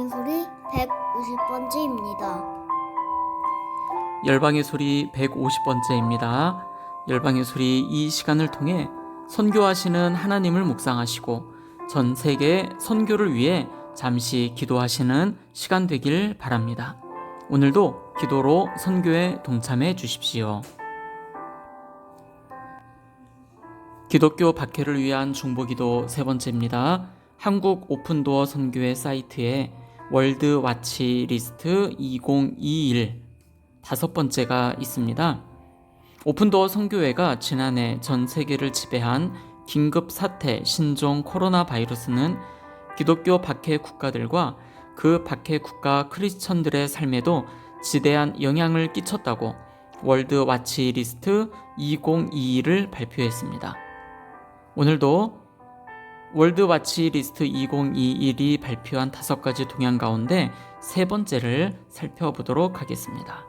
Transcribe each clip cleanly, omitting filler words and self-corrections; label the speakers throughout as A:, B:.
A: 열방의 소리 150번째입니다.
B: 열방의 소리 150번째입니다. 열방의 소리 이 시간을 통해 선교하시는 하나님을 묵상하시고 전 세계 선교를 위해 잠시 기도하시는 시간 되길 바랍니다. 오늘도 기도로 선교에 동참해 주십시오. 기독교 박해를 위한 중보기도 세 번째입니다. 한국 오픈도어 선교회 사이트에 월드 와치 리스트 2021 다섯 번째가 있습니다. 오픈도어 선교회가 지난해 전 세계를 지배한 긴급 사태 신종 코로나 바이러스는 기독교 박해 국가들과 그 박해 국가 크리스천들의 삶에도 지대한 영향을 끼쳤다고 월드 와치 리스트 2022를 발표했습니다. 오늘도 월드 와치 리스트 2021이 발표한 5가지 동향 가운데 세 번째를 살펴보도록 하겠습니다.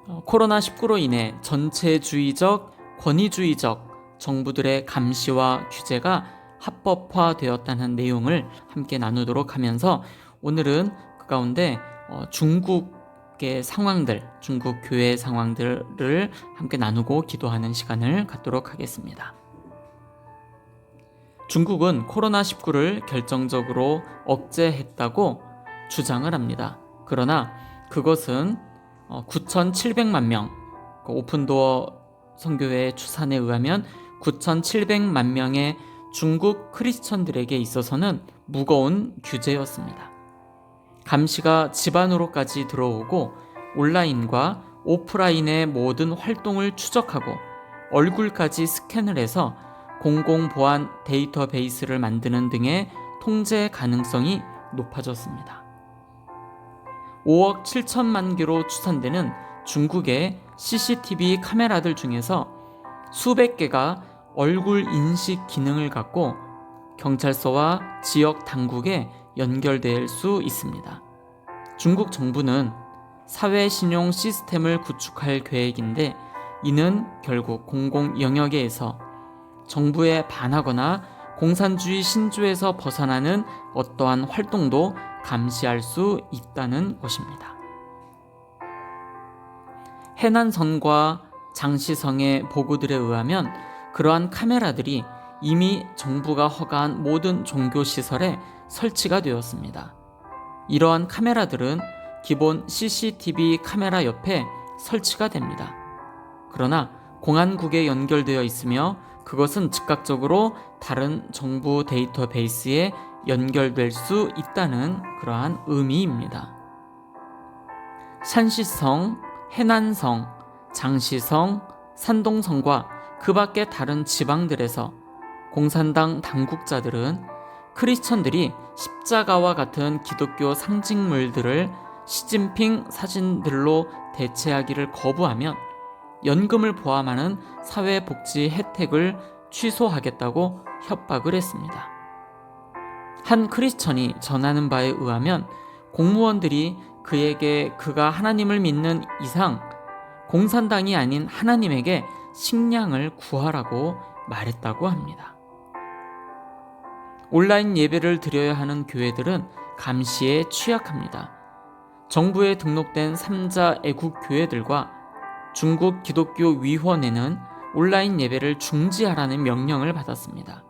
B: 코로나19로 인해 전체주의적, 권위주의적 정부들의 감시와 규제가 합법화되었다는 내용을 함께 나누도록 하면서 오늘은 그 가운데 중국의 상황들, 중국 교회 상황들을 함께 나누고 기도하는 시간을 갖도록 하겠습니다. 중국은 코로나19를 결정적으로 억제했다고 주장을 합니다. 그러나 그것은 9,700만 명, 오픈도어 선교회 추산에 의하면 9,700만 명의 중국 크리스천들에게 있어서는 무거운 규제였습니다. 감시가 집안으로까지 들어오고 온라인과 오프라인의 모든 활동을 추적하고 얼굴까지 스캔을 해서 공공보안 데이터베이스를 만드는 등의 통제 가능성이 높아졌습니다. 5억 7천만 개로 추산되는 중국의 CCTV 카메라들 중에서 수백 개가 얼굴 인식 기능을 갖고 경찰서와 지역 당국에 연결될 수 있습니다. 중국 정부는 사회 신용 시스템을 구축할 계획인데 이는 결국 공공 영역에서 정부에 반하거나 공산주의 신조에서 벗어나는 어떠한 활동도 감시할 수 있다는 것입니다. 해난성과 장시성의 보고들에 의하면 그러한 카메라들이 이미 정부가 허가한 모든 종교시설에 설치가 되었습니다. 이러한 카메라들은 기본 CCTV 카메라 옆에 설치가 됩니다. 그러나 공안국에 연결되어 있으며 그것은 즉각적으로 다른 정부 데이터베이스에 연결될 수 있다는 그러한 의미입니다. 샨시성, 해난성, 장시성, 산동성과 그 밖의 다른 지방들에서 공산당 당국자들은 크리스천들이 십자가와 같은 기독교 상징물들을 시진핑 사진들로 대체하기를 거부하면 연금을 포함하는 사회복지 혜택을 취소하겠다고 협박을 했습니다. 한 크리스천이 전하는 바에 의하면 공무원들이 그에게 그가 하나님을 믿는 이상 공산당이 아닌 하나님에게 식량을 구하라고 말했다고 합니다. 온라인 예배를 드려야 하는 교회들은 감시에 취약합니다. 정부에 등록된 3자 애국 교회들과 중국 기독교위원회는 온라인 예배를 중지하라는 명령을 받았습니다.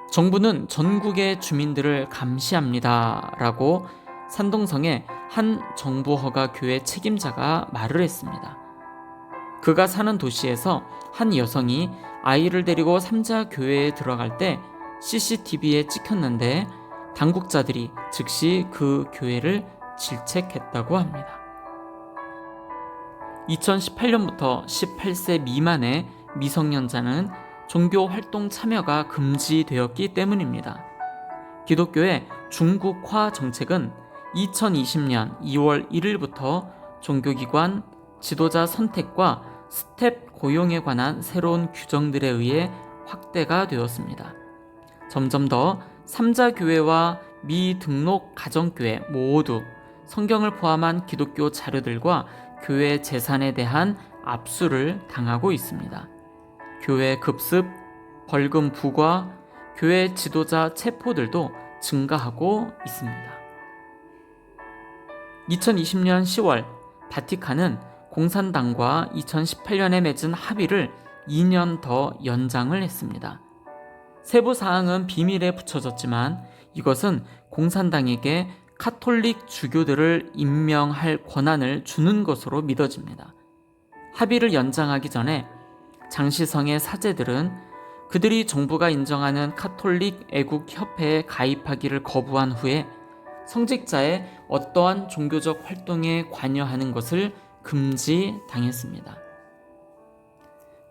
B: 정부는 전국의 주민들을 감시합니다 라고 산동성의 한 정부 허가 교회 책임자가 말을 했습니다. 그가 사는 도시에서 한 여성이 아이를 데리고 3자 교회에 들어갈 때 CCTV에 찍혔는데 당국자들이 즉시 그 교회를 질책했다고 합니다. 2018년부터 18세 미만의 미성년자는 종교 활동 참여가 금지되었기 때문입니다. 기독교의 중국화 정책은 2020년 2월 1일부터 종교기관, 지도자 선택과 스텝 고용에 관한 새로운 규정들에 의해 확대가 되었습니다. 점점 더 3자 교회와 미등록 가정교회 모두 성경을 포함한 기독교 자료들과 교회 재산에 대한 압수를 당하고 있습니다. 교회 급습, 벌금 부과, 교회 지도자 체포들도 증가하고 있습니다. 2020년 10월 바티칸은 공산당과 2018년에 맺은 합의를 2년 더 연장을 했습니다. 세부 사항은 비밀에 붙여졌지만 이것은 공산당에게 카톨릭 주교들을 임명할 권한을 주는 것으로 믿어집니다. 합의를 연장하기 전에 장시성의 사제들은 그들이 정부가 인정하는 카톨릭 애국협회에 가입하기를 거부한 후에 성직자의 어떠한 종교적 활동에 관여하는 것을 금지당했습니다.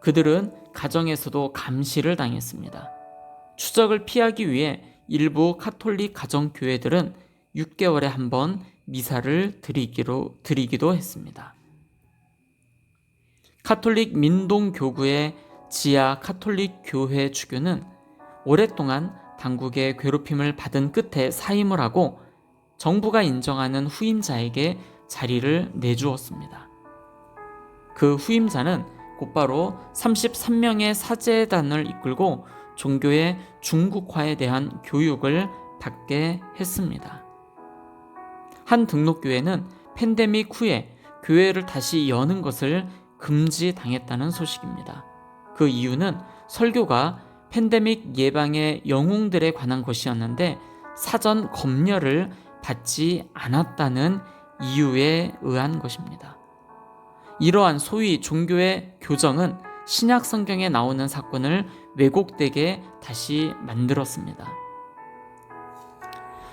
B: 그들은 가정에서도 감시를 당했습니다. 추적을 피하기 위해 일부 카톨릭 가정교회들은 6개월에 한 번 미사를 드리기도 했습니다. 카톨릭 민동교구의 지하 카톨릭 교회 주교는 오랫동안 당국의 괴롭힘을 받은 끝에 사임을 하고 정부가 인정하는 후임자에게 자리를 내주었습니다. 그 후임자는 곧바로 33명의 사제단을 이끌고 종교의 중국화에 대한 교육을 받게 했습니다. 한 등록교회는 팬데믹 후에 교회를 다시 여는 것을 금지당했다는 소식입니다. 그 이유는 설교가 팬데믹 예방의 영웅들에 관한 것이었는데 사전 검열을 받지 않았다는 이유에 의한 것입니다. 이러한 소위 종교의 교정은 신약 성경에 나오는 사건을 왜곡되게 다시 만들었습니다.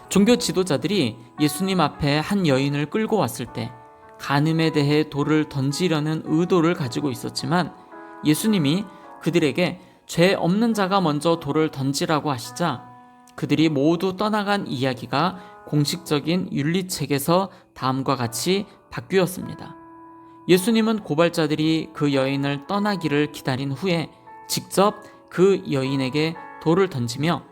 B: 종교 지도자들이 예수님 앞에 한 여인을 끌고 왔을 때 간음에 대해 돌을 던지려는 의도를 가지고 있었지만 예수님이 그들에게 죄 없는 자가 먼저 돌을 던지라고 하시자 그들이 모두 떠나간 이야기가 공식적인 윤리책에서 다음과 같이 바뀌었습니다. 예수님은 고발자들이 그 여인을 떠나기를 기다린 후에 직접 그 여인에게 돌을 던지며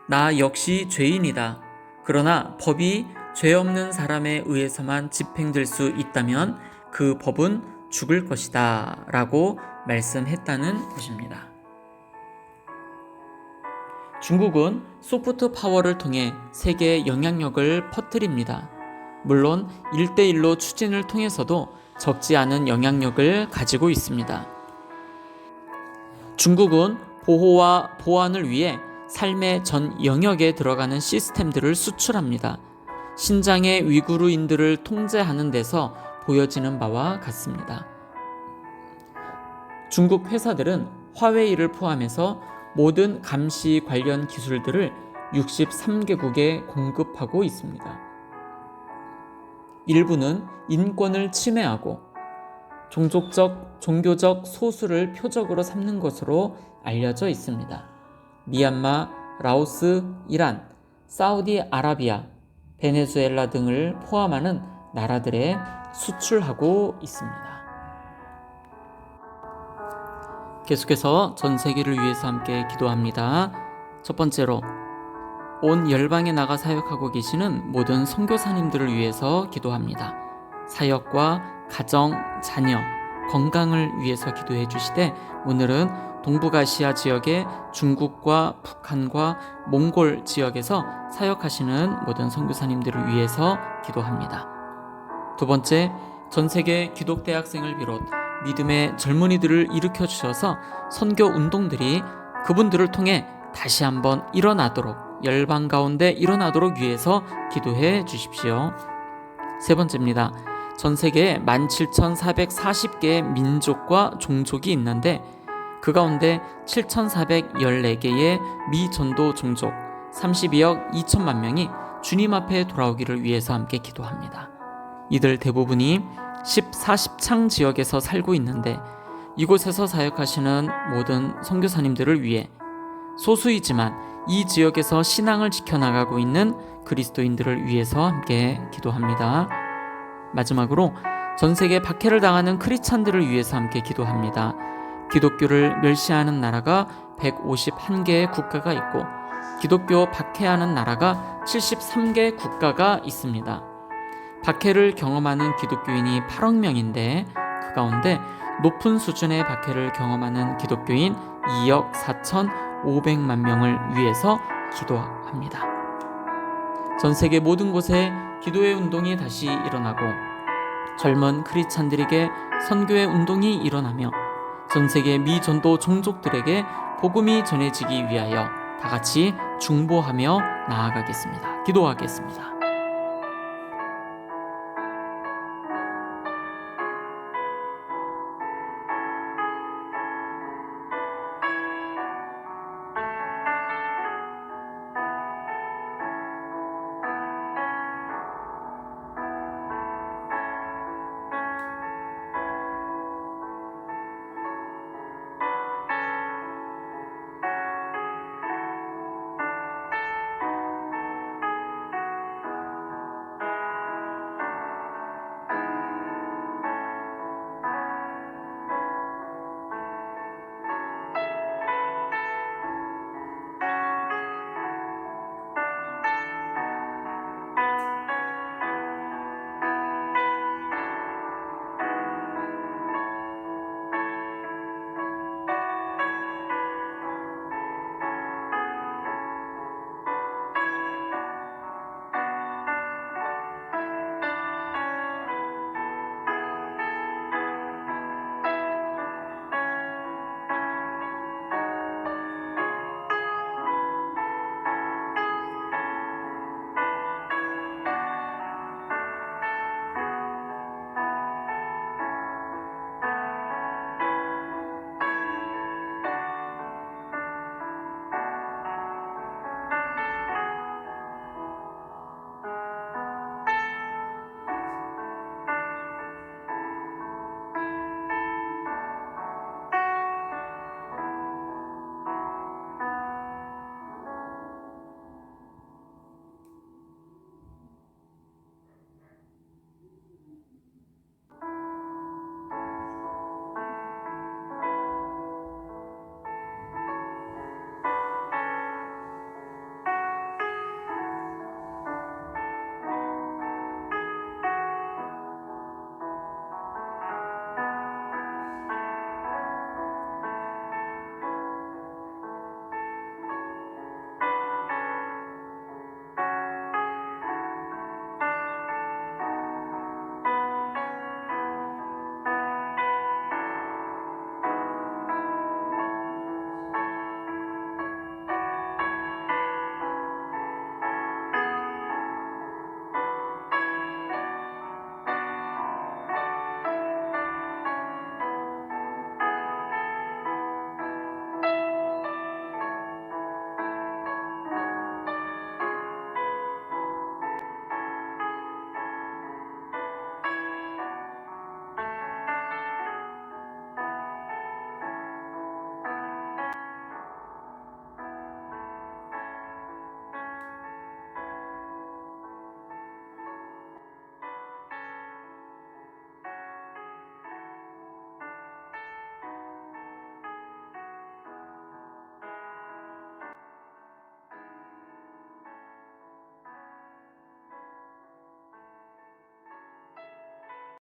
B: 나 역시 죄인이다. 그러나 법이 죄 없는 사람에 의해서만 집행될 수 있다면 그 법은 죽을 것이다 라고 말씀했다는 것입니다. 중국은 소프트 파워를 통해 세계의 영향력을 퍼뜨립니다. 물론 1대1로 추진을 통해서도 적지 않은 영향력을 가지고 있습니다. 중국은 보호와 보안을 위해 삶의 전 영역에 들어가는 시스템들을 수출합니다. 신장의 위구르인들을 통제하는 데서 보여지는 바와 같습니다. 중국 회사들은 화웨이를 포함해서 모든 감시 관련 기술들을 63개국에 공급하고 있습니다. 일부는 인권을 침해하고 종교적 소수를 표적으로 삼는 것으로 알려져 있습니다. 미얀마, 라오스, 이란, 사우디아라비아, 베네수엘라 등을 포함하는 나라들에 수출하고 있습니다. 계속해서 전 세계를 위해서 함께 기도합니다. 첫 번째로 온 열방에 나가 사역하고 계시는 모든 선교사님들을 위해서 기도합니다. 사역과 가정, 자녀, 건강을 위해서 기도해 주시되 오늘은 동북아시아 지역의 중국과 북한과 몽골 지역에서 사역하시는 모든 선교사님들을 위해서 기도합니다. 두 번째, 전 세계 기독대학생을 비롯 믿음의 젊은이들을 일으켜 주셔서 선교 운동들이 그분들을 통해 다시 한번 일어나도록 열방 가운데 일어나도록 위해서 기도해 주십시오. 세 번째입니다. 전 세계에 17,440개의 민족과 종족이 있는데 그 가운데 7,414개의 미전도 종족 32억 2천만 명이 주님 앞에 돌아오기를 위해서 함께 기도합니다. 이들 대부분이 10-40창 지역에서 살고 있는데 이곳에서 사역하시는 모든 선교사님들을 위해 소수이지만 이 지역에서 신앙을 지켜나가고 있는 그리스도인들을 위해서 함께 기도합니다. 마지막으로 전 세계 박해를 당하는 크리스찬들을 위해서 함께 기도합니다. 기독교를 멸시하는 나라가 151개의 국가가 있고 기독교 박해하는 나라가 73개 국가가 있습니다. 박해를 경험하는 기독교인이 8억 명인데 그 가운데 높은 수준의 박해를 경험하는 기독교인 2억 500만 명을 위해서 기도합니다. 전 세계 모든 곳에 기도의 운동이 다시 일어나고 젊은 크리스찬들에게 선교의 운동이 일어나며 전 세계 미전도 종족들에게 복음이 전해지기 위하여 다 같이 중보하며 나아가겠습니다. 기도하겠습니다.